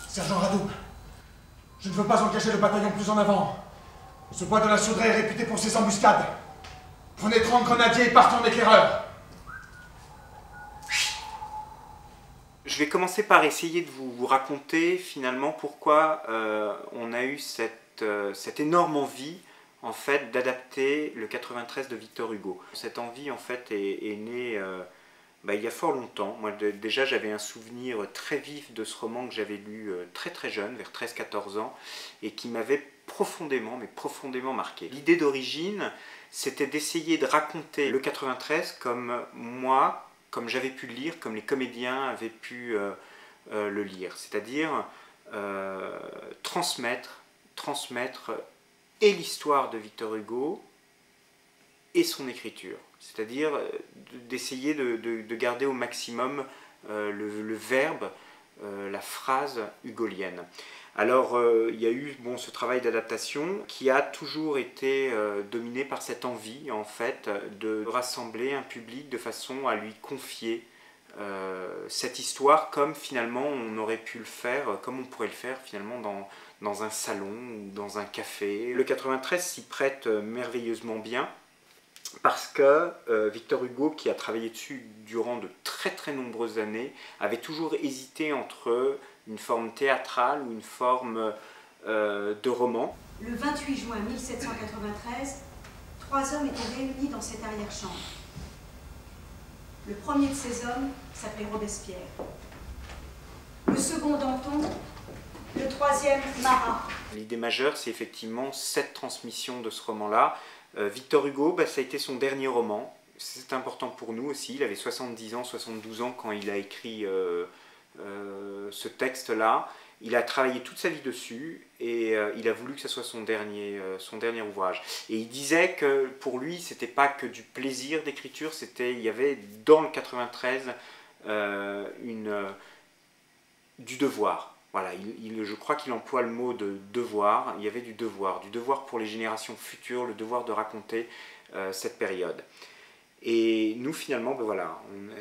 Sergent Radoub, je ne veux pas engager le bataillon plus en avant. Ce bois de la Chaudrée est réputé pour ses embuscades. Prenez 30 grenadiers et partez en éclaireur. Je vais commencer par essayer de vous raconter finalement pourquoi on a eu cette énorme envie en fait d'adapter le 93 de Victor Hugo. Cette envie en fait est née il y a fort longtemps. Moi déjà j'avais un souvenir très vif de ce roman que j'avais lu très très jeune, vers 13-14 ans, et qui m'avait profondément, mais profondément marqué. L'idée d'origine, c'était d'essayer de raconter le 93 comme moi, comme j'avais pu le lire, comme les comédiens avaient pu le lire. C'est-à-dire transmettre et l'histoire de Victor Hugo et son écriture. C'est-à-dire d'essayer de garder au maximum le verbe, la phrase hugolienne. Alors il y a eu ce travail d'adaptation qui a toujours été dominé par cette envie en fait de rassembler un public de façon à lui confier cette histoire comme finalement on aurait pu le faire, comme on pourrait le faire finalement dans un salon ou dans un café. Le 93 s'y prête merveilleusement bien parce que Victor Hugo, qui a travaillé dessus durant de très très nombreuses années, avait toujours hésité entre une forme théâtrale ou une forme de roman. Le 28 juin 1793, 3 hommes étaient réunis dans cette arrière-chambre. Le premier de ces hommes s'appelait Robespierre. Le second Danton, le troisième Marat. L'idée majeure, c'est effectivement cette transmission de ce roman-là. Victor Hugo, ça a été son dernier roman. C'est important pour nous aussi. Il avait 70 ans, 72 ans quand il a écrit ce texte-là. Il a travaillé toute sa vie dessus et il a voulu que ce soit son dernier ouvrage. Et il disait que pour lui, c'était pas que du plaisir d'écriture, il y avait dans le 93 du devoir. Voilà, je crois qu'il emploie le mot de devoir. Il y avait du devoir pour les générations futures, le devoir de raconter cette période. Et nous, finalement,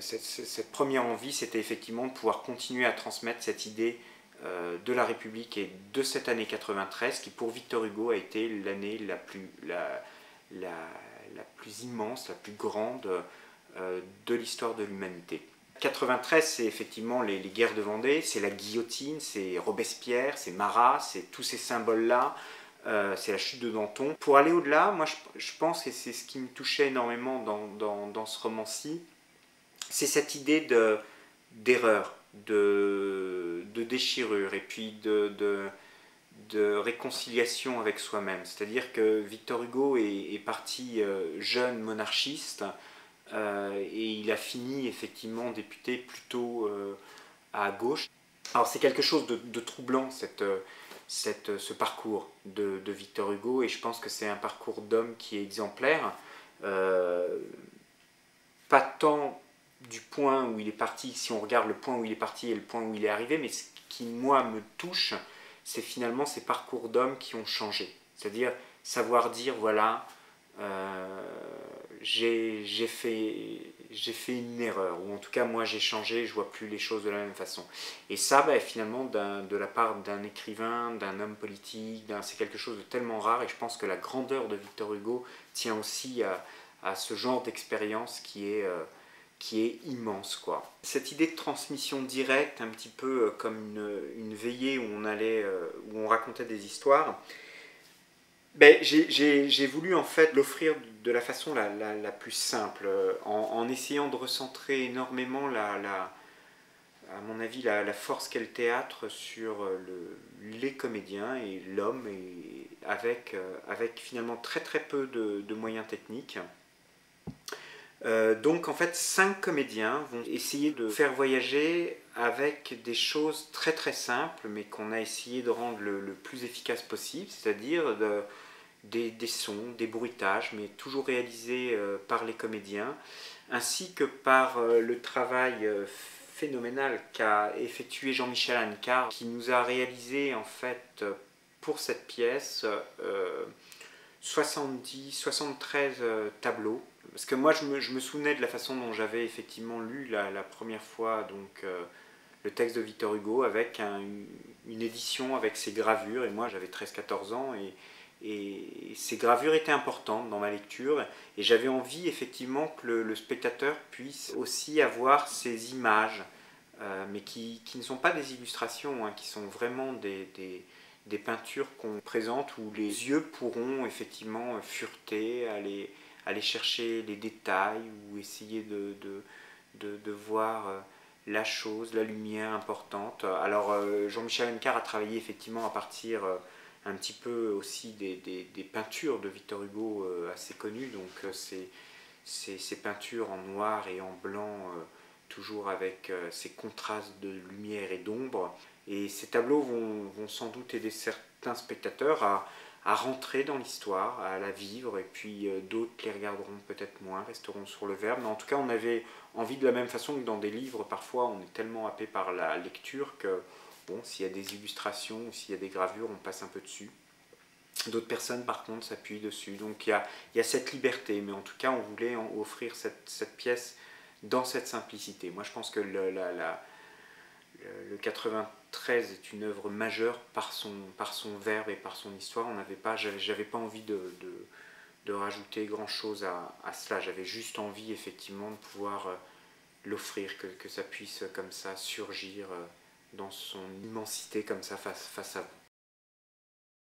cette première envie, c'était effectivement de pouvoir continuer à transmettre cette idée de la République et de cette année 93, qui pour Victor Hugo a été l'année la plus immense, la plus grande de l'histoire de l'humanité. 93, c'est effectivement les guerres de Vendée, c'est la guillotine, c'est Robespierre, c'est Marat, c'est tous ces symboles-là, c'est la chute de Danton. Pour aller au-delà, moi je pense, et c'est ce qui me touchait énormément dans ce roman-ci, c'est cette idée d'erreur, de déchirure et puis de réconciliation avec soi-même. C'est-à-dire que Victor Hugo est parti jeune monarchiste, et il a fini effectivement député plutôt à gauche. Alors c'est quelque chose de troublant ce parcours de Victor Hugo, et je pense que c'est un parcours d'homme qui est exemplaire, pas tant du point où il est parti, si on regarde le point où il est parti et le point où il est arrivé, mais ce qui moi me touche, c'est finalement ces parcours d'hommes qui ont changé, c'est-à-dire savoir dire voilà, j'ai fait une erreur, ou en tout cas moi j'ai changé, je vois plus les choses de la même façon. Et ça, finalement, de la part d'un écrivain, d'un homme politique, c'est quelque chose de tellement rare, et je pense que la grandeur de Victor Hugo tient aussi à ce genre d'expérience qui est immense, quoi. Cette idée de transmission directe, un petit peu comme une veillée où on racontait des histoires, j'ai voulu en fait l'offrir de la façon la plus simple, en essayant de recentrer énormément à mon avis la force qu'est le théâtre sur les comédiens et l'homme, et avec finalement très très peu de moyens techniques. Donc en fait 5 comédiens vont essayer de faire voyager avec des choses très très simples, mais qu'on a essayé de rendre le plus efficace possible, c'est-à-dire des sons, des bruitages, mais toujours réalisés par les comédiens, ainsi que par le travail phénoménal qu'a effectué Jean-Michel Hannequart, qui nous a réalisé en fait pour cette pièce 73 tableaux. Parce que moi je me souvenais de la façon dont j'avais effectivement lu la première fois donc, le texte de Victor Hugo avec une édition avec ses gravures. Et moi, j'avais 13-14 ans et ces gravures étaient importantes dans ma lecture. Et j'avais envie effectivement que le spectateur puisse aussi avoir ces images, mais qui ne sont pas des illustrations, hein, qui sont vraiment des peintures qu'on présente où les yeux pourront effectivement fureter, aller chercher les détails ou essayer de voir la chose, la lumière importante. Alors Jean-Michel Hennequart a travaillé effectivement à partir un petit peu aussi des peintures de Victor Hugo assez connues, donc ces peintures en noir et en blanc, toujours avec ces contrastes de lumière et d'ombre. Et ces tableaux vont sans doute aider certains spectateurs à rentrer dans l'histoire, à la vivre, et puis d'autres les regarderont peut-être moins, resteront sur le verbe. Mais en tout cas, on avait envie, de la même façon que dans des livres, parfois on est tellement happé par la lecture que, bon, s'il y a des illustrations ou s'il y a des gravures, on passe un peu dessus. D'autres personnes, par contre, s'appuient dessus. Donc il y a cette liberté, mais en tout cas, on voulait offrir cette pièce dans cette simplicité. Moi, je pense que le 93 est une œuvre majeure par son verbe et par son histoire. J'avais pas envie de rajouter grand chose à cela. J'avais juste envie effectivement de pouvoir l'offrir, que ça puisse comme ça surgir dans son immensité comme ça face à vous.